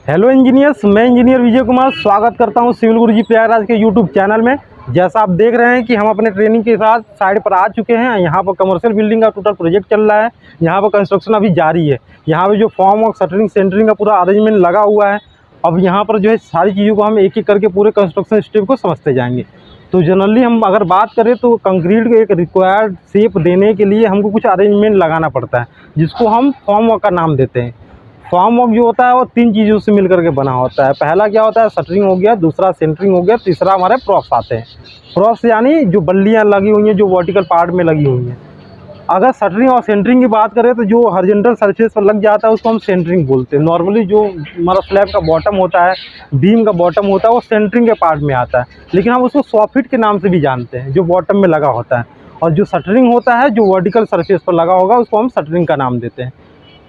Hello engineers, मैं engineer Vijay Kumar स्वागत करता हूं सिविल गुरुजी प्रयागराज के यूट्यूब चैनल में। जैसा आप देख रहे हैं कि हम अपने ट्रेनिंग के साथ साइड पर आ चुके हैं। यहां पर कमर्शियल बिल्डिंग का टोटल प्रोजेक्ट चल रहा है। यहां पर कंस्ट्रक्शन अभी जारी है। यहां पे जो फॉर्म और शटरिंग सेंटरिंग का पूरा अरेंजमेंट लगा हुआ है। अब यहाँ पर जो है सारी चीज़ों को हम एक एक करके पूरे कंस्ट्रक्शन स्टेप को समझते जाएंगे। तो जनरली हम अगर बात करें तो कंक्रीट को एक रिक्वायर्ड शेप देने के लिए हमको कुछ अरेंजमेंट लगाना पड़ता है, जिसको हम फॉर्म वर्क का नाम देते हैं। फॉर्म वर्क जो होता है वो 3 चीज़ों से मिलकर के बना होता है। पहला क्या होता है, शटरिंग हो गया, दूसरा सेंटरिंग हो गया, तीसरा हमारे प्रॉप्स आते हैं। प्रॉप्स यानी जो बल्लियाँ लगी हुई हैं, जो वर्टिकल पार्ट में लगी हुई हैं। अगर शटरिंग और सेंटरिंग की बात करें तो जो हॉरिजॉन्टल सरफेस पर लग जाता है उसको हम सेंटरिंग बोलते हैं। नॉर्मली जो हमारा स्लैब का बॉटम होता है, बीम का बॉटम होता है, वो सेंटरिंग के पार्ट में आता है, लेकिन हम उसको सॉफिट के नाम से भी जानते हैं, जो बॉटम में लगा होता है। और जो शटरिंग होता है, जो वर्टिकल सरफेस पर लगा होगा, उसको हम शटरिंग का नाम देते हैं।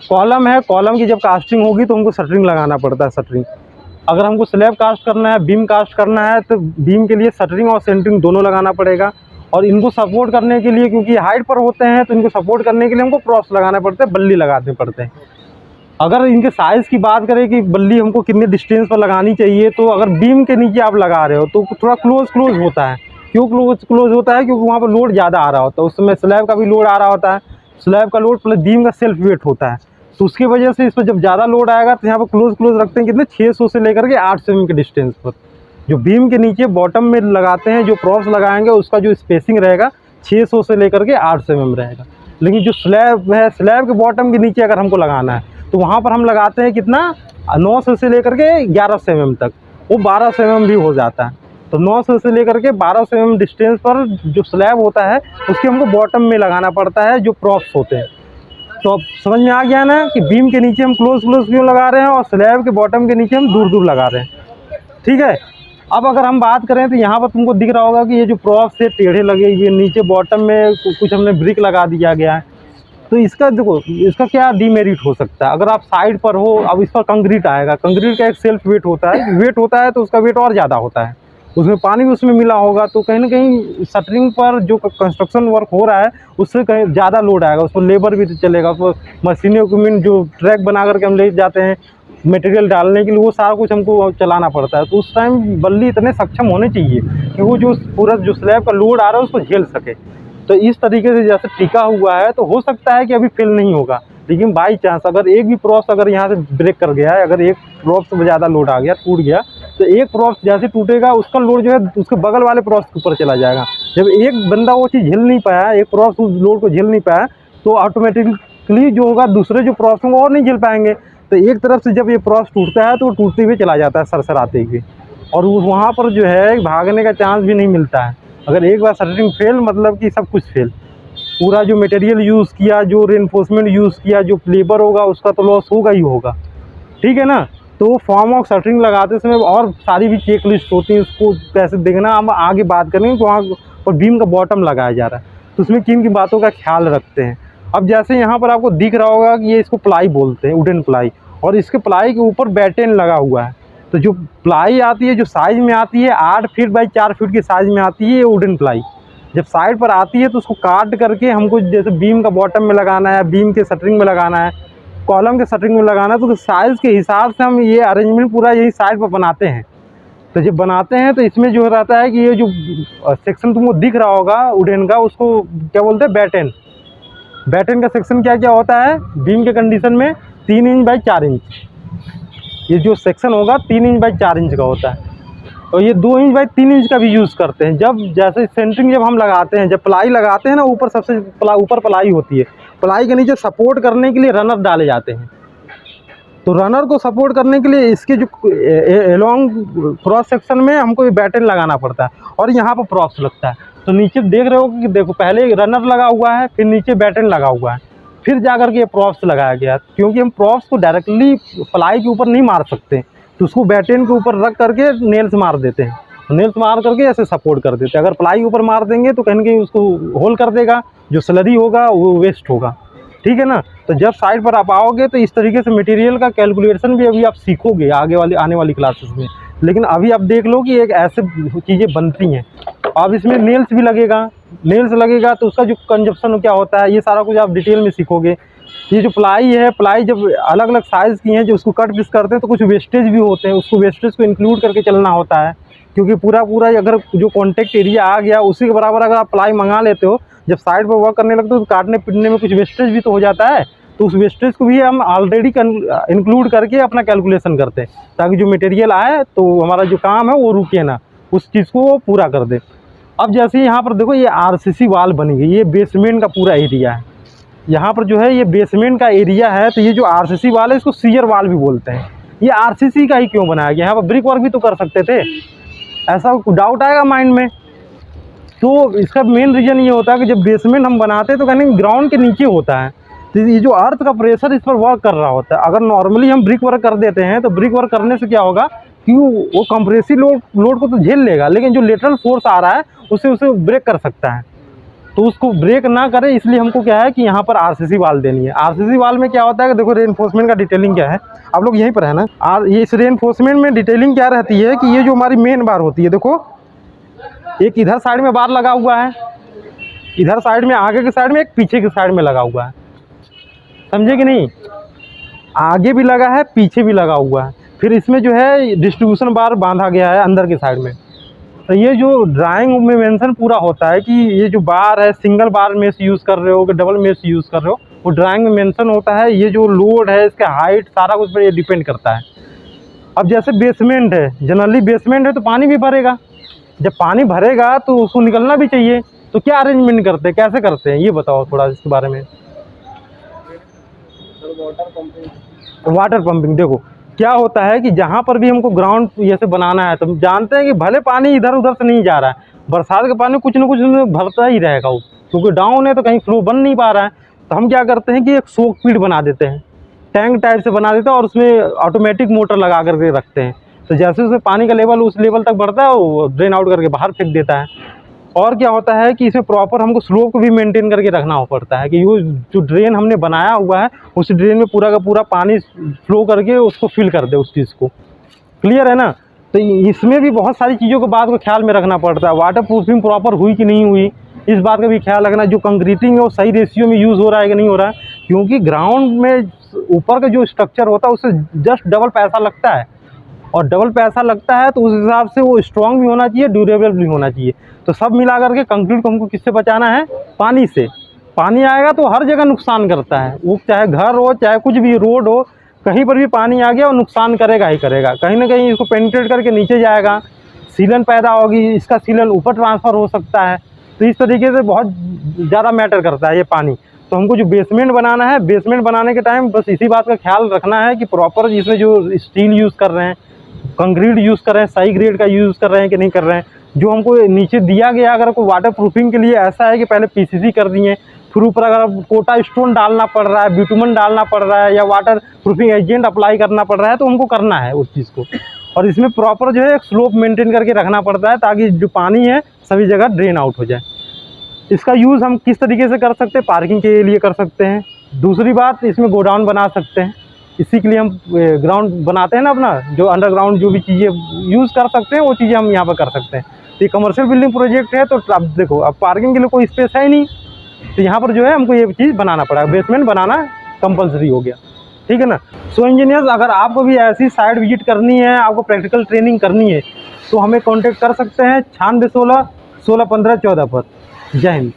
कॉलम है, कॉलम की जब कास्टिंग होगी तो हमको शटरिंग लगाना पड़ता है। शटरिंग अगर हमको स्लैब कास्ट करना है, बीम कास्ट करना है, तो बीम के लिए शटरिंग और सेंटरिंग दोनों लगाना पड़ेगा। और इनको सपोर्ट करने के लिए, क्योंकि हाइट पर होते हैं, तो इनको सपोर्ट करने के लिए हमको प्रॉप्स लगाना पड़ते हैं, बल्ली लगाने पड़ते हैं। अगर इनके साइज़ की बात करें कि बल्ली हमको कितने डिस्टेंस पर लगानी चाहिए, तो अगर बीम के नीचे आप लगा रहे हो तो थोड़ा क्लोज होता है। क्यों क्लोज होता है? क्योंकि वहाँ पर लोड ज़्यादा आ रहा होता है। उस समय स्लैब का भी लोड आ रहा होता है, स्लैब का लोड प्लस बीम का सेल्फ वेट होता है। तो उसकी वजह से इस पर जब ज़्यादा लोड आएगा तो यहाँ पर क्लोज रखते हैं कितने, 600 से लेकर के 800 mm के डिस्टेंस पर। जो बीम के नीचे बॉटम में लगाते हैं, जो प्रॉप्स लगाएंगे, उसका जो स्पेसिंग रहेगा 600 से लेकर के 800 mm रहेगा। लेकिन जो स्लैब है, स्लैब के बॉटम के नीचे अगर हमको लगाना है तो वहाँ पर हम लगाते हैं कितना, 900 से लेकर के 1100 mm तक। वो 1200 mm भी हो जाता है। तो 900 से लेकर के 1200 mm डिस्टेंस पर जो स्लैब होता है उसके हमको बॉटम में लगाना पड़ता है, जो प्रॉप्स होते हैं। तो अब समझ में आ गया ना कि बीम के नीचे हम क्लोज क्यों लगा रहे हैं और स्लैब के बॉटम के नीचे हम दूर लगा रहे हैं। ठीक है। अब अगर हम बात करें तो यहाँ पर तुमको दिख रहा होगा कि ये जो प्रॉप्स से टेढ़े लगे हुए, नीचे बॉटम में कुछ हमने ब्रिक लगा दिया गया है। तो इसका देखो, इसका क्या डीमेरिट हो सकता है। अगर आप साइड पर हो, अब इस पर कंक्रीट आएगा, कंक्रीट का एक सेल्फ वेट होता है, तो उसका वेट और ज़्यादा होता है। उसमें पानी भी उसमें मिला होगा, तो कहीं ना कहीं शटरिंग पर जो कंस्ट्रक्शन वर्क हो रहा है उससे कहीं ज़्यादा लोड आएगा। उस पर लेबर भी चलेगा, उस पर मशीनें इक्विपमेंट जो ट्रैक बना करके हम ले जाते हैं मटेरियल डालने के लिए, वो सारा कुछ हमको चलाना पड़ता है। तो उस टाइम बल्ली इतने सक्षम होने चाहिए कि वो जो पूरा जो स्लैब का लोड आ रहा है उसको झेल सके। तो इस तरीके से जैसे टिका हुआ है, तो हो सकता है कि अभी फेल नहीं होगा, लेकिन बाई चांस अगर एक भी प्रॉप्स अगर यहाँ से ब्रेक कर गया है, अगर एक प्रॉप्स में ज़्यादा लोड आ गया, टूट गया, तो एक प्रॉप्स जैसे टूटेगा उसका लोड जो है उसके बगल वाले प्रॉप्स के ऊपर चला जाएगा। जब एक बंदा वो चीज़ झेल नहीं पाया, एक प्रॉप्स उस लोड को झेल नहीं पाया, तो ऑटोमेटिकली जो होगा दूसरे जो प्रॉप्स होंगे और नहीं झेल पाएंगे। तो एक तरफ से जब ये प्रॉप्स टूटता है तो वो टूटते हुए चला जाता है, सरसराते हुए, और वहाँ पर जो है भागने का चांस भी नहीं मिलता है। अगर एक बार शटरिंग फेल, मतलब कि सब कुछ फेल। पूरा जो मटेरियल यूज़ किया, जो रेनफोर्समेंट यूज़ किया, जो लेबर होगा, उसका तो लॉस होगा ही होगा। ठीक है ना। तो फॉर्म ऑफ शटरिंग लगाते समय और सारी भी चेक लिस्ट होती है, उसको कैसे देखना हम आगे बात करेंगे। तो वहाँ पर बीम का बॉटम लगाया जा रहा है, तो उसमें किन की बातों का ख्याल रखते हैं। अब जैसे यहाँ पर आपको दिख रहा होगा कि ये इसको प्लाई बोलते हैं, वुडन प्लाई, और इसके प्लाई के ऊपर बैटेन लगा हुआ है। तो जो प्लाई आती है, जो साइज़ में आती है 8 फीट बाई 4 फीट की साइज़ में आती है ये वुडन प्लाई। जब साइड पर आती है तो उसको काट करके हमको जैसे बीम का बॉटम में लगाना है, बीम के शटरिंग में लगाना है, कॉलम के शटरिंग में लगाना है, तो साइज़ के हिसाब से हम ये अरेंजमेंट पूरा यही साइड पर बनाते हैं। तो जब बनाते हैं तो इसमें जो रहता है कि ये जो सेक्शन तुमको दिख रहा होगा वुडन का, उसको क्या बोलते हैं, बैटेन। बैटेन का सेक्शन क्या क्या होता है, बीम के कंडीशन में 3 इंच बाई 4 इंच। ये जो सेक्शन होगा 3 इंच बाई 4 इंच का होता है, और ये 2 इंच बाई 3 इंच का भी यूज़ करते हैं। जब जैसे सेंटरिंग जब हम लगाते हैं, जब प्लाई लगाते हैं ना, ऊपर सबसे ऊपर प्लाई होती है, प्लाई के नीचे सपोर्ट करने के लिए रनर डाले जाते हैं। तो रनर को सपोर्ट करने के लिए इसके जो एलोंग क्रॉस सेक्शन में हमको ये बैटन लगाना पड़ता है, और यहाँ पर प्रॉप्स लगता है। तो नीचे देख रहे हो कि देखो, पहले रनर लगा हुआ है, फिर नीचे बैटन लगा हुआ है, फिर जाकर के ये प्रॉप्स लगाया गया। क्योंकि हम प्रॉप्स को डायरेक्टली प्लाई के ऊपर नहीं मार सकते, तो उसको बैटेन के ऊपर रख करके नेल्स मार देते हैं। नेल्स मार करके ऐसे सपोर्ट कर देते हैं। अगर प्लाई के ऊपर मार देंगे तो कहीं ना कहीं उसको होल कर देगा, जो स्लरी होगा वो वेस्ट होगा। ठीक है ना। तो जब साइड पर आप आओगे तो इस तरीके से मटेरियल का कैलकुलेशन भी अभी आप सीखोगे आने वाली क्लासेस में। लेकिन अभी आप देख लो कि एक ऐसे चीज़ें बनती हैं। अब इसमें नेल्स भी लगेगा, नेल्स लगेगा तो उसका जो कंजप्शन क्या होता है, ये सारा कुछ आप डिटेल में सीखोगे। ये जो प्लाई है, प्लाई जब अलग अलग साइज़ की हैं, जो उसको कट पीस करते हैं तो कुछ वेस्टेज भी होते हैं, उसको वेस्टेज को इंक्लूड करके चलना होता है, क्योंकि पूरा अगर जो कॉन्टेक्ट एरिया आ गया उसी के बराबर अगर आप प्लाई मंगा लेते हो, जब साइड पर वर्क करने लगते हो तो काटने पीटने में कुछ वेस्टेज भी तो हो जाता है, तो उस वेस्टेज को भी हम ऑलरेडी इंक्लूड करके अपना कैलकुलेशन करते हैं, ताकि जो मटेरियल आए तो हमारा जो काम है वो रुके ना, उस चीज़ को वो पूरा कर दे। अब जैसे यहाँ पर देखो, ये आरसीसी वाल बनी गई, ये बेसमेंट का पूरा एरिया है। यहाँ पर जो है ये बेसमेंट का एरिया है, तो ये जो आरसीसी वाल है इसको सीयर वाल भी बोलते हैं। ये आरसीसी का ही क्यों बनाया गया? यहाँ पर ब्रिक वर्क भी तो कर सकते थे, ऐसा डाउट आएगा माइंड में। तो इसका मेन रीज़न ये होता है कि जब बेसमेंट हम बनाते हैं तो कहीं ग्राउंड के नीचे होता है, तो ये जो अर्थ का प्रेशर इस पर वर्क कर रहा होता है। अगर नॉर्मली हम ब्रिक वर्क कर देते हैं तो ब्रिक वर्क करने से क्या होगा कि वो कंप्रेसिव लोड को तो झेल लेगा, लेकिन जो लेटरल फोर्स आ रहा है उसे ब्रेक कर सकता है। तो उसको ब्रेक ना करे, इसलिए हमको क्या है कि यहाँ पर आरसीसी वाल देनी है। आरसीसी वाल में क्या होता है कि देखो, रेनफोर्समेंट का डिटेलिंग क्या है, आप लोग यहीं पर है ना। और ये इस रेनफोर्समेंट में डिटेलिंग क्या रहती है कि ये जो हमारी मेन बार होती है, देखो एक इधर साइड में बार लगा हुआ है, इधर साइड में आगे के साइड में, एक पीछे के साइड में लगा हुआ है, समझे कि नहीं? आगे भी लगा है, पीछे भी लगा हुआ है। फिर इसमें जो है डिस्ट्रीब्यूशन बार बांधा गया है अंदर के साइड में। तो ये जो ड्राइंग में मेंशन पूरा होता है कि ये जो बार है सिंगल बार मेश यूज़ कर रहे हो कि डबल मेश यूज़ कर रहे हो, वो ड्राइंग में मेंशन होता है। ये जो लोड है, इसका हाइट, सारा कुछ पर ये डिपेंड करता है। अब जैसे बेसमेंट है, जनरली बेसमेंट है तो पानी भी भरेगा, जब पानी भरेगा तो उसको निकलना भी चाहिए, तो क्या अरेंजमेंट करते हैं, कैसे करते हैं, ये बताओ थोड़ा इसके बारे में। वाटर पंपिंग, देखो क्या होता है कि जहाँ पर भी हमको ग्राउंड जैसे बनाना है तो हम जानते हैं कि भले पानी इधर उधर से नहीं जा रहा है, बरसात का पानी कुछ ना कुछ भरता ही रहेगा वो, क्योंकि डाउन है तो कहीं फ्लो बन नहीं पा रहा है। तो हम क्या करते हैं कि एक सोक पीट बना देते हैं, टैंक टाइप से बना देते हैं, और उसमें ऑटोमेटिक मोटर लगा करके रखते हैं। तो जैसे उसमें पानी का लेवल उस लेवल तक बढ़ता है, वो ड्रेन आउट करके बाहर फेंक देता है। और क्या होता है कि इसे प्रॉपर हमको स्लोप को भी मेंटेन करके रखना पड़ता है कि वो जो ड्रेन हमने बनाया हुआ है उस ड्रेन में पूरा का पूरा पानी फ्लो करके उसको फिल कर दे उस चीज़ को। क्लियर है ना? तो इसमें भी बहुत सारी चीज़ों को बात को ख्याल में रखना पड़ता है। वाटर प्रूफिंग प्रॉपर हुई कि नहीं हुई, इस बात का भी ख्याल रखना। जो कंक्रीटिंग है वो सही रेशियो में यूज़ हो रहा है कि नहीं हो रहा है, क्योंकि ग्राउंड में ऊपर का जो स्ट्रक्चर होता है उससे जस्ट डबल पैसा लगता है, और डबल पैसा लगता है तो उस हिसाब से वो स्ट्रॉन्ग भी होना चाहिए, ड्यूरेबल भी होना चाहिए। तो सब मिला करके कंक्रीट को हमको किससे बचाना है? पानी से। पानी आएगा तो हर जगह नुकसान करता है, वो चाहे घर हो चाहे कुछ भी, रोड हो, कहीं पर भी पानी आ गया वो नुकसान करेगा ही करेगा। कहीं ना कहीं इसको पेनिट्रेट करके नीचे जाएगा, सीलन पैदा होगी, इसका सीलन ऊपर ट्रांसफ़र हो सकता है। तो इस तरीके से बहुत ज़्यादा मैटर करता है ये पानी। तो हमको जो बेसमेंट बनाना है, बेसमेंट बनाने के टाइम बस इसी बात का ख्याल रखना है कि प्रॉपर इसमें जो स्टील यूज़ कर रहे हैं, कंक्रीट यूज़ कर रहे हैं, सही ग्रेड का यूज़ कर रहे हैं कि नहीं कर रहे हैं। जो हमको नीचे दिया गया, अगर कोई वाटर प्रूफिंग के लिए ऐसा है कि पहले पीसीसी कर दिए, फिर ऊपर अगर कोटा स्टोन डालना पड़ रहा है, बिटुमन डालना पड़ रहा है, या वाटर प्रूफिंग एजेंट अप्लाई करना पड़ रहा है, तो हमको करना है उस चीज़ को। और इसमें प्रॉपर जो है एक स्लोप मेंटेन करके रखना पड़ता है, ताकि जो पानी है सभी जगह ड्रेन आउट हो जाए। इसका यूज़ हम किस तरीके से कर सकते हैं? पार्किंग के लिए कर सकते हैं। दूसरी बात, इसमें गोडाउन बना सकते हैं, इसी के लिए हम ग्राउंड बनाते हैं ना अपना, जो अंडरग्राउंड जो भी चीज़ें यूज़ कर सकते हैं वो चीज़ें हम यहाँ पर कर सकते हैं। तो ये कमर्शियल बिल्डिंग प्रोजेक्ट है, तो अब देखो, अब पार्किंग के लिए कोई स्पेस है ही नहीं, तो यहाँ पर जो है हमको ये चीज़ बनाना पड़ा, बेसमेंट बनाना कंपलसरी हो गया। ठीक है ना? सो इंजीनियर्स, अगर आपको भी ऐसी साइट विजिट करनी है, आपको प्रैक्टिकल ट्रेनिंग करनी है, तो हमें कॉन्टेक्ट कर सकते हैं 9616 1615 14 पर। जय हिंद।